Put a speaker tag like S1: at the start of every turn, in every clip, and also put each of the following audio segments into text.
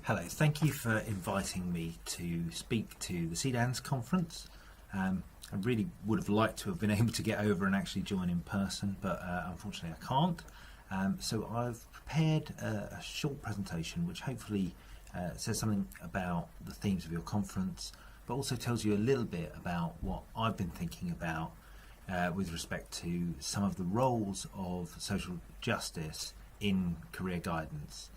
S1: Hello, thank you for inviting me to speak to the CDANZ conference. I really would have liked to have been able to get over and actually join in person, but unfortunately I can't. So I've prepared a short presentation which hopefully says something about the themes of your conference, but also tells you a little bit about what I've been thinking about with respect to some of the roles of social justice in career guidance.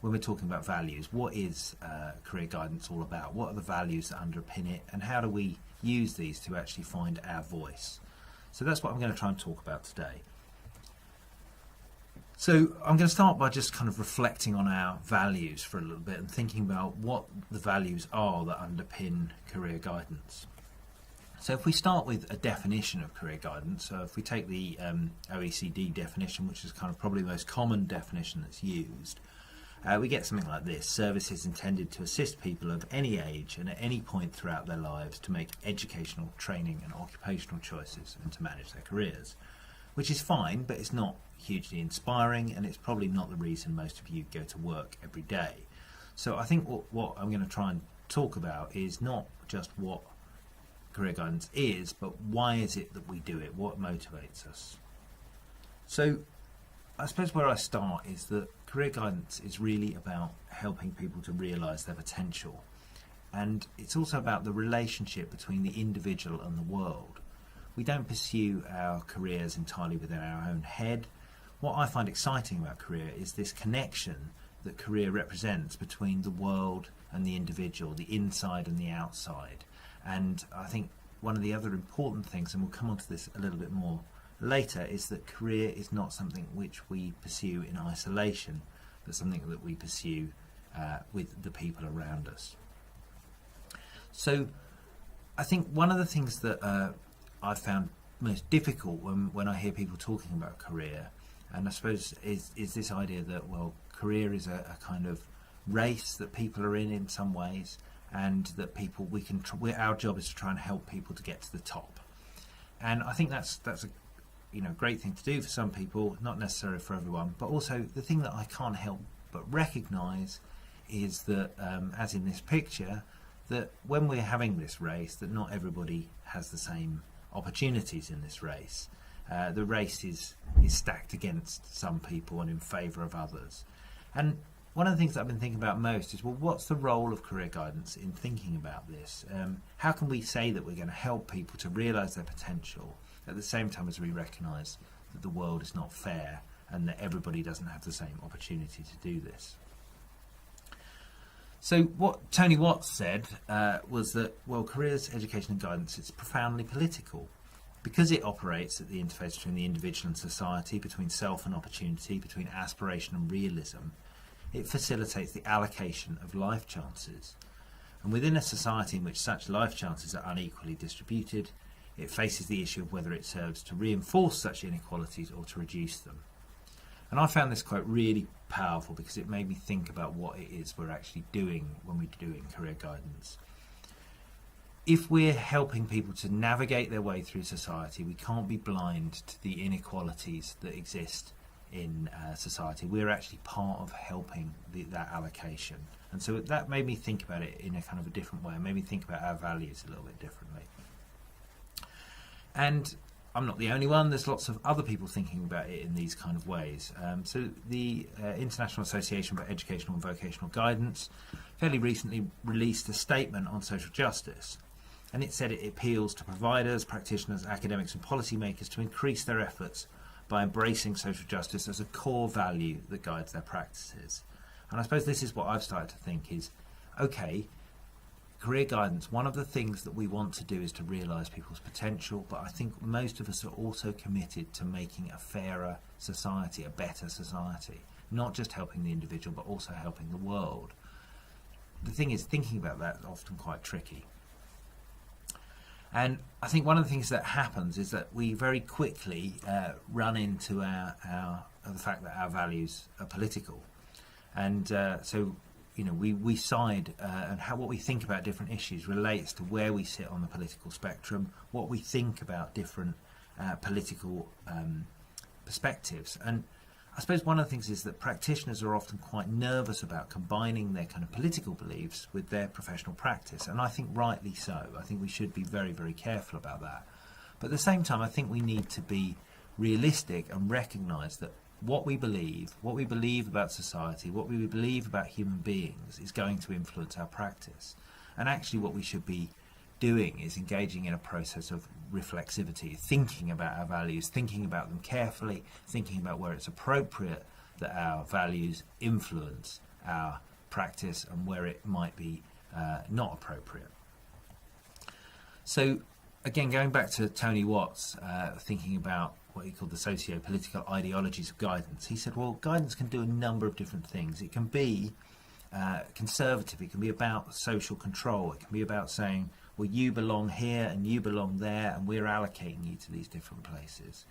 S1: When we're talking about values, what is career guidance all about? What are the values that underpin it, and how do we use these to actually find our voice? So that's what I'm going to try and talk about today. So I'm going to start by just kind of reflecting on our values for a little bit and thinking about what the values are that underpin career guidance. So if we start with a definition of career guidance, so if we take the OECD definition, which is kind of probably the most common definition that's used, we get something like this: services intended to assist people of any age and at any point throughout their lives to make educational, training and occupational choices and to manage their careers. Which is fine, but it's not hugely inspiring, and it's probably not the reason most of you go to work every day. So I think what I'm going to try and talk about is not just what career guidance is, but why is it that we do it? What motivates us? So I suppose where I start is that career guidance is really about helping people to realise their potential, and it's also about the relationship between the individual and the world. We don't pursue our careers entirely within our own head. What I find exciting about career is this connection that career represents between the world and the individual, the inside and the outside. And I think one of the other important things, and we'll come on to this a little bit more later, is that career is not something which we pursue in isolation, but something that we pursue with the people around us. So I think one of the things that I've found most difficult when I hear people talking about career, and I suppose is this idea that, well, career is a kind of race that people are in some ways, and that our job is to try and help people to get to the top. And I think that's a great thing to do for some people, not necessarily for everyone. But also the thing that I can't help but recognise is that, as in this picture, that when we're having this race, that not everybody has the same opportunities in this race. The race is stacked against some people and in favour of others. And one of the things that I've been thinking about most is, well, what's the role of career guidance in thinking about this? How can we say that we're going to help people to realise their potential at the same time as we recognise that the world is not fair and that everybody doesn't have the same opportunity to do this? So what Tony Watts said was that, well, careers, education and guidance, it's profoundly political because it operates at the interface between the individual and society, between self and opportunity, between aspiration and realism. It facilitates the allocation of life chances. And within a society in which such life chances are unequally distributed, it faces the issue of whether it serves to reinforce such inequalities or to reduce them. And I found this quote really powerful because it made me think about what it is we're actually doing when we're doing career guidance. If we're helping people to navigate their way through society, we can't be blind to the inequalities that exist in society. We're actually part of helping that allocation. And so that made me think about it in a kind of a different way, and made me think about our values a little bit differently. And I'm not the only one. There's lots of other people thinking about it in these kind of ways. So the International Association for Educational and Vocational Guidance fairly recently released a statement on social justice. And it said it appeals to providers, practitioners, academics and policymakers to increase their efforts by embracing social justice as a core value that guides their practices. And I suppose this is what I've started to think is, okay, career guidance, one of the things that we want to do is to realise people's potential, but I think most of us are also committed to making a fairer society, a better society, not just helping the individual, but also helping the world. The thing is, thinking about that is often quite tricky. And I think one of the things that happens is that we very quickly run into the fact that our values are political. And so we side, and what we think about different issues relates to where we sit on the political spectrum, what we think about different political perspectives. And I suppose one of the things is that practitioners are often quite nervous about combining their kind of political beliefs with their professional practice, and I think rightly so. I think we should be very, very careful about that. But at the same time, I think we need to be realistic and recognise that what we believe about society, what we believe about human beings is going to influence our practice. And actually what we should be doing is engaging in a process of reflexivity, thinking about our values, thinking about them carefully, thinking about where it's appropriate that our values influence our practice and where it might be not appropriate. So again, going back to Tony Watts, thinking about what he called the socio-political ideologies of guidance, he said, well, guidance can do a number of different things. It can be conservative, it can be about social control, it can be about saying, well, you belong here and you belong there and we're allocating you to these different places.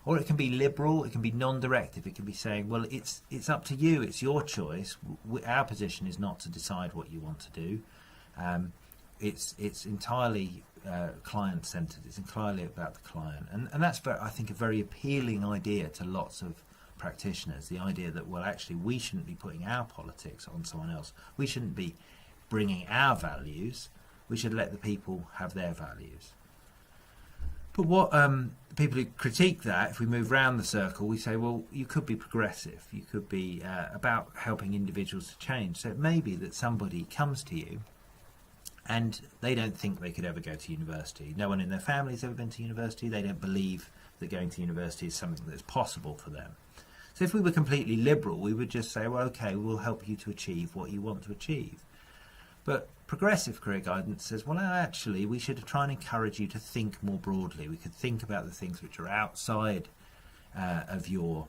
S1: Or it can be liberal, it can be non-directive, it can be saying, well, it's up to you, it's your choice. Our position is not to decide what you want to do. It's entirely client-centred, it's entirely about the client. And that's, I think, a very appealing idea to lots of practitioners, the idea that, well, actually we shouldn't be putting our politics on someone else. We shouldn't be bringing our values. We should let the people have their values. But what people who critique that, if we move round the circle, we say, well, you could be progressive. You could be about helping individuals to change. So it may be that somebody comes to you and they don't think they could ever go to university. No one in their family has ever been to university. They don't believe that going to university is something that's possible for them. So if we were completely liberal, we would just say, well, okay, we'll help you to achieve what you want to achieve. But progressive career guidance says, well, actually, we should try and encourage you to think more broadly. We could think about the things which are outside of your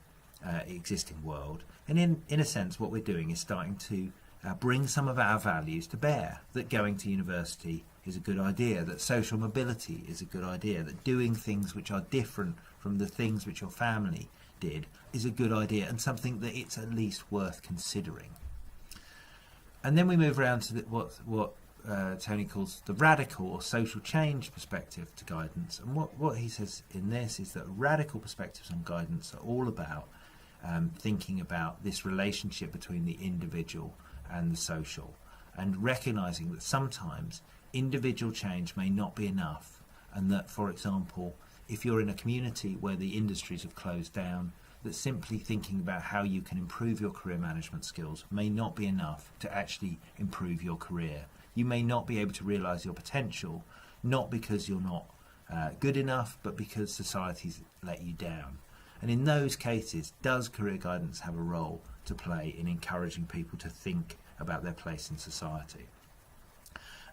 S1: existing world. And in a sense, what we're doing is starting to bring some of our values to bear, that going to university is a good idea, that social mobility is a good idea, that doing things which are different from the things which your family did is a good idea, and something that it's at least worth considering. And then we move around to what Tony calls the radical or social change perspective to guidance. And what he says in this is that radical perspectives on guidance are all about thinking about this relationship between the individual and the social, and recognizing that sometimes individual change may not be enough, and that, for example, if you're in a community where the industries have closed down, that simply thinking about how you can improve your career management skills may not be enough to actually improve your career. You may not be able to realise your potential, not because you're not good enough, but because society's let you down. And in those cases, does career guidance have a role to play in encouraging people to think about their place in society?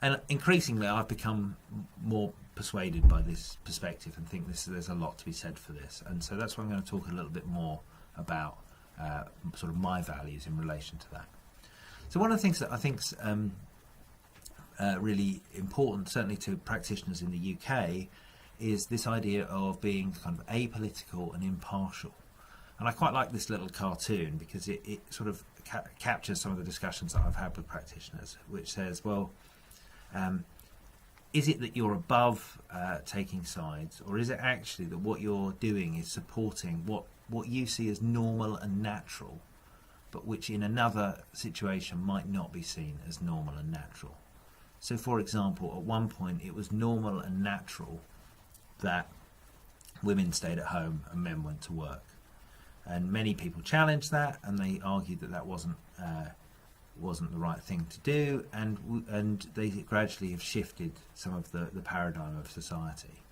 S1: And increasingly, I've become more persuaded by this perspective and think there's a lot to be said for this. And so that's why I'm going to talk a little bit more about sort of my values in relation to that. So one of the things that I think's really important, certainly to practitioners in the UK, is this idea of being kind of apolitical and impartial. And I quite like this little cartoon because it sort of captures some of the discussions that I've had with practitioners, which says, well, is it that you're above taking sides, or is it actually that what you're doing is supporting what you see as normal and natural, but which in another situation might not be seen as normal and natural? So, for example, at one point it was normal and natural that women stayed at home and men went to work. And many people challenged that, and they argued that wasn't the right thing to do, and they gradually have shifted some of the paradigm of society.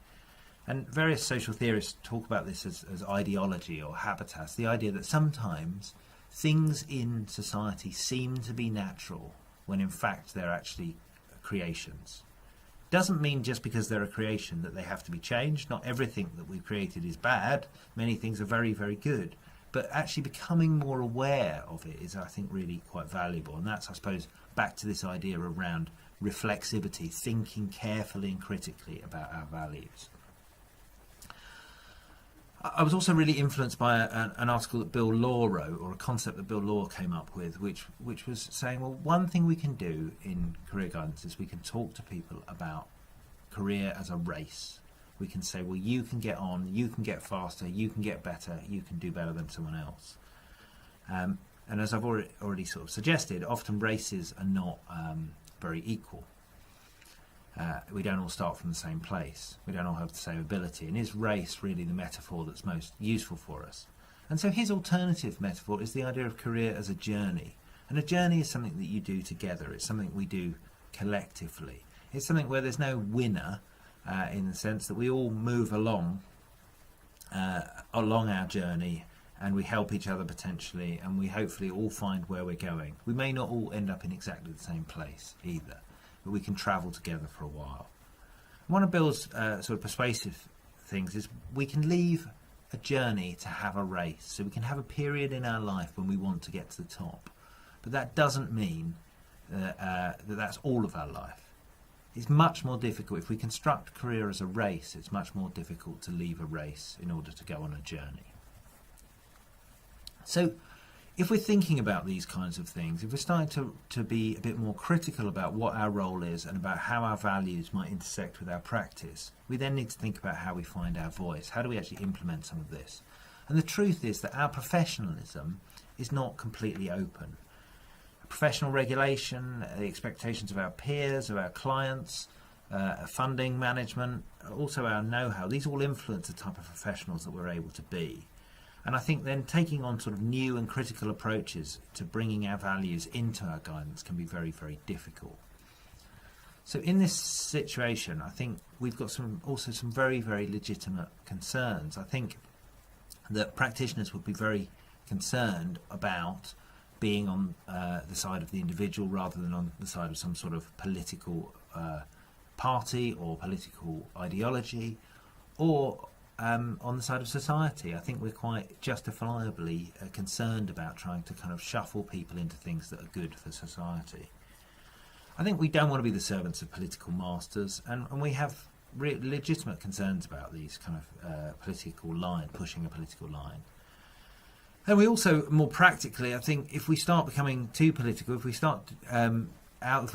S1: And various social theorists talk about this as ideology or habitas, the idea that sometimes things in society seem to be natural when in fact they're actually creations. Doesn't mean just because they're a creation that they have to be changed. Not everything that we've created is bad. Many things are very, very good. But actually becoming more aware of it is, I think, really quite valuable. And that's, I suppose, back to this idea around reflexivity, thinking carefully and critically about our values. I was also really influenced by an article that Bill Law wrote, or a concept that Bill Law came up with, which was saying, well, one thing we can do in career guidance is we can talk to people about career as a race. We can say, well, you can get on, you can get faster, you can get better, you can do better than someone else. And as I've already sort of suggested, often races are not very equal. We don't all start from the same place. We don't all have the same ability. And is race really the metaphor that's most useful for us? And so his alternative metaphor is the idea of career as a journey. And a journey is something that you do together. It's something we do collectively. It's something where there's no winner in the sense that we all move along our journey, and we help each other potentially, and we hopefully all find where we're going. We may not all end up in exactly the same place either, but we can travel together for a while. One of Bill's sort of persuasive things is we can leave a journey to have a race. So we can have a period in our life when we want to get to the top. But that doesn't mean that that's all of our life. It's much more difficult. If we construct career as a race, it's much more difficult to leave a race in order to go on a journey. So if we're thinking about these kinds of things, if we're starting to be a bit more critical about what our role is and about how our values might intersect with our practice, we then need to think about how we find our voice. How do we actually implement some of this? And the truth is that our professionalism is not completely open. Professional regulation, the expectations of our peers, of our clients, funding, management, also our know-how, these all influence the type of professionals that we're able to be. And I think then taking on sort of new and critical approaches to bringing our values into our guidance can be very, very difficult. So in this situation, I think we've got some very, very legitimate concerns. I think that practitioners would be very concerned about being on the side of the individual rather than on the side of some sort of political party or political ideology, or on the side of society. I think we're quite justifiably concerned about trying to kind of shuffle people into things that are good for society. I think we don't want to be the servants of political masters, and we have legitimate concerns about these kind of pushing a political line. And we also, more practically, I think if we start becoming too political, if we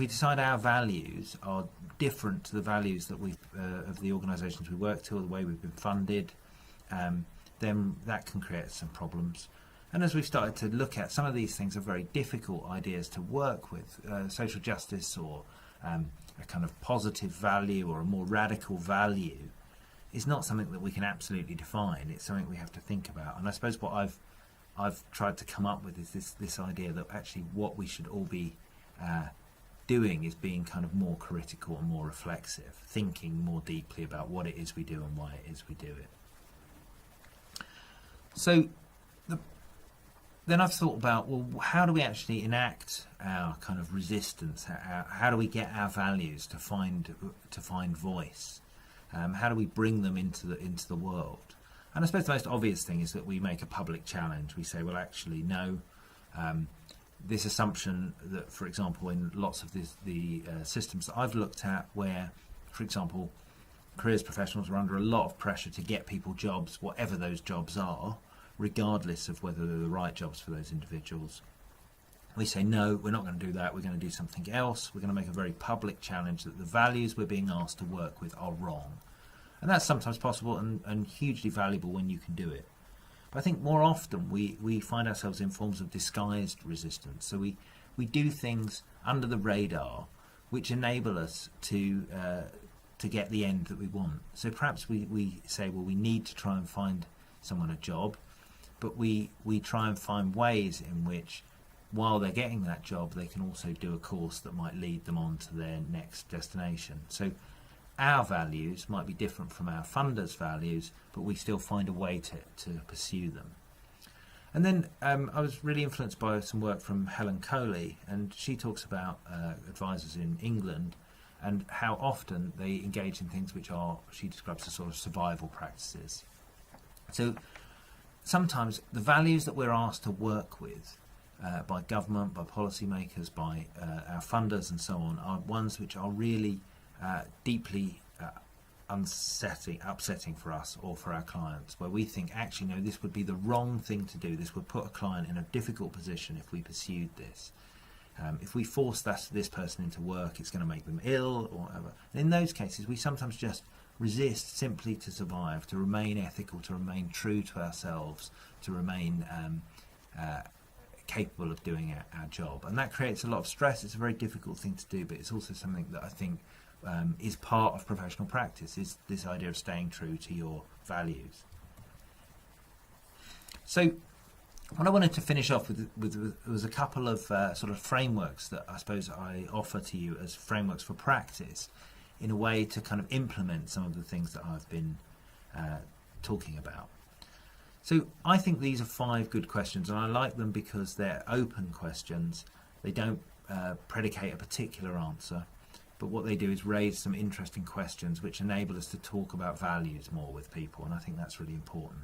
S1: decide our values are different to the values that of the organisations we work to or the way we've been funded, then that can create some problems. And as we've started to look at, some of these things are very difficult ideas to work with. Social justice or a kind of positive value or a more radical value is not something that we can absolutely define. It's something we have to think about. And I suppose what I've tried to come up with is this idea that actually what we should all be doing is being kind of more critical and more reflexive, thinking more deeply about what it is we do and why it is we do it. So then I've thought about, well, how do we actually enact our kind of resistance? How do we get our values to find voice? How do we bring them into the world? And I suppose the most obvious thing is that we make a public challenge. We say, well, actually, no. This assumption that, for example, in lots of the systems that I've looked at, where, for example, careers professionals are under a lot of pressure to get people jobs, whatever those jobs are, regardless of whether they're the right jobs for those individuals. We say, no, we're not going to do that. We're going to do something else. We're going to make a very public challenge that the values we're being asked to work with are wrong. And that's sometimes possible and hugely valuable when you can do it. But I think more often we find ourselves in forms of disguised resistance. So we do things under the radar which enable us to get the end that we want. So perhaps we say, well, we need to try and find someone a job, but we try and find ways in which, while they're getting that job, they can also do a course that might lead them on to their next destination. So our values might be different from our funders' values, but we still find a way to pursue them. And then I was really influenced by some work from Helen Coley, and she talks about advisors in England and how often they engage in things which are, she describes as sort of survival practices. So sometimes the values that we're asked to work with by government, by policymakers, by our funders and so on, are ones which are really deeply upsetting for us or for our clients, where we think, actually, no, this would be the wrong thing to do. This would put a client in a difficult position if we pursued this. If we force this person into work, it's going to make them ill or whatever. And in those cases, we sometimes just resist simply to survive, to remain ethical, to remain true to ourselves, to remain capable of doing our job. And that creates a lot of stress. It's a very difficult thing to do, but it's also something that I think is part of professional practice, is this idea of staying true to your values. So what I wanted to finish off with was a couple of sort of frameworks that I suppose I offer to you as frameworks for practice, in a way to kind of implement some of the things that I've been talking about. So I think these are 5 good questions, and I like them because they're open questions. They don't predicate a particular answer, but what they do is raise some interesting questions which enable us to talk about values more with people, and I think that's really important.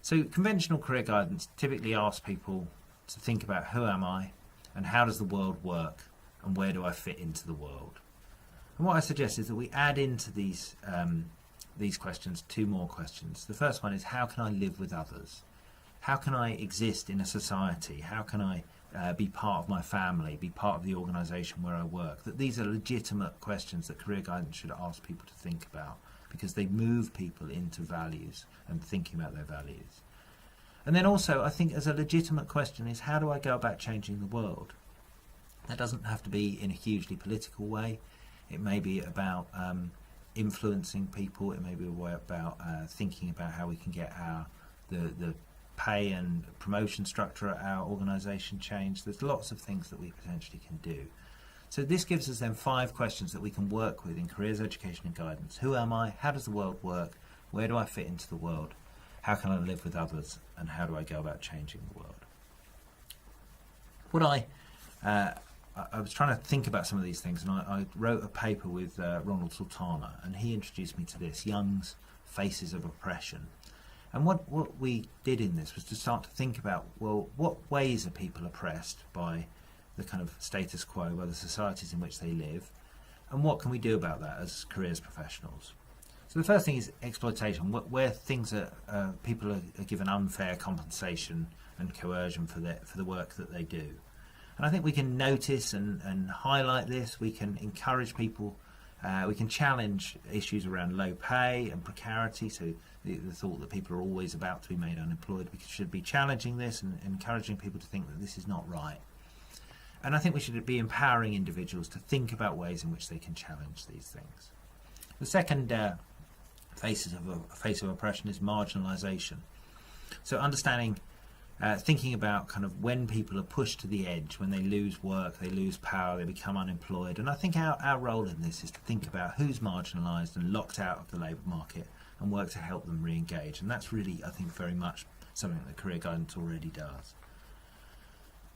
S1: So conventional career guidance typically asks people to think about who am I, and how does the world work, and where do I fit into the world. And what I suggest is that we add into these questions 2 more questions. The first one is, how can I live with others? How can I exist in a society? How can I be part of my family, be part of the organisation where I work? That these are legitimate questions that career guidance should ask people to think about, because they move people into values and thinking about their values. And then also, I think as a legitimate question is, how do I go about changing the world? That doesn't have to be in a hugely political way. It may be about influencing people. It may be a way about thinking about how we can get the pay and promotion structure at our organisation changed. There's lots of things that we potentially can do. So this gives us then 5 questions that we can work with in careers, education and guidance. Who am I? How does the world work? Where do I fit into the world? How can I live with others? And how do I go about changing the world? What I was trying to think about some of these things, and I wrote a paper with Ronald Sultana, and he introduced me to this, Young's Faces of Oppression. And what we did in this was to start to think about, well, what ways are people oppressed by the kind of status quo, by the societies in which they live, and what can we do about that as careers professionals? So the first thing is exploitation, where things are people are given unfair compensation and coercion for the work that they do. And I think we can notice and highlight this. We can encourage people. We can challenge issues around low pay and precarity. So the thought that people are always about to be made unemployed. We should be challenging this and encouraging people to think that this is not right. And I think we should be empowering individuals to think about ways in which they can challenge these things. The second face of oppression is marginalisation. So understanding. Thinking about kind of when people are pushed to the edge, when they lose work, they lose power, they become unemployed. And I think our role in this is to think about who's marginalised and locked out of the labour market and work to help them re-engage. And that's really, I think, very much something that career guidance already does.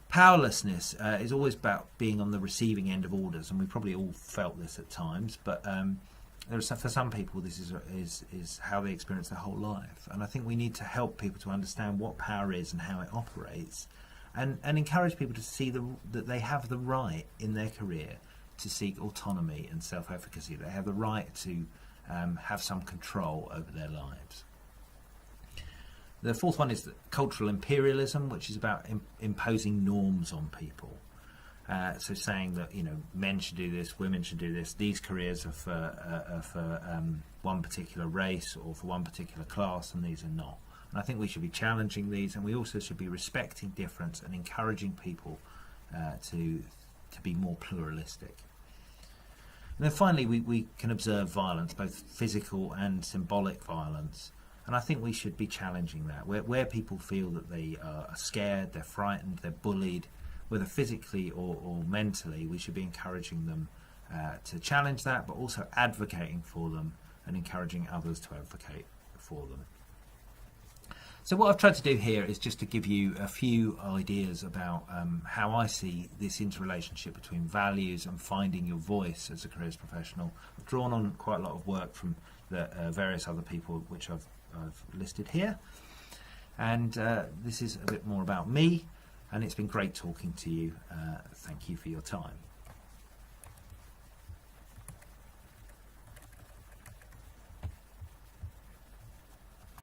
S1: Powerlessness is always about being on the receiving end of orders, and we probably all felt this at times, but for some people this is how they experience their whole life. And I think we need to help people to understand what power is and how it operates, and encourage people to see that they have the right in their career to seek autonomy and self-efficacy. They have the right to have some control over their lives. The fourth one is cultural imperialism, which is about imposing norms on people. So saying that men should do this, women should do this. These careers are for one particular race or for one particular class, and these are not. And I think we should be challenging these, and we also should be respecting difference and encouraging people to be more pluralistic. And then finally, we can observe violence, both physical and symbolic violence. And I think we should be challenging that. Where people feel that they are scared, they're frightened, they're bullied, whether physically or mentally, we should be encouraging them to challenge that, but also advocating for them and encouraging others to advocate for them. So what I've tried to do here is just to give you a few ideas about how I see this interrelationship between values and finding your voice as a careers professional. I've drawn on quite a lot of work from the various other people which I've listed here, and this is a bit more about me, and it's been great talking to you. Thank you for your time.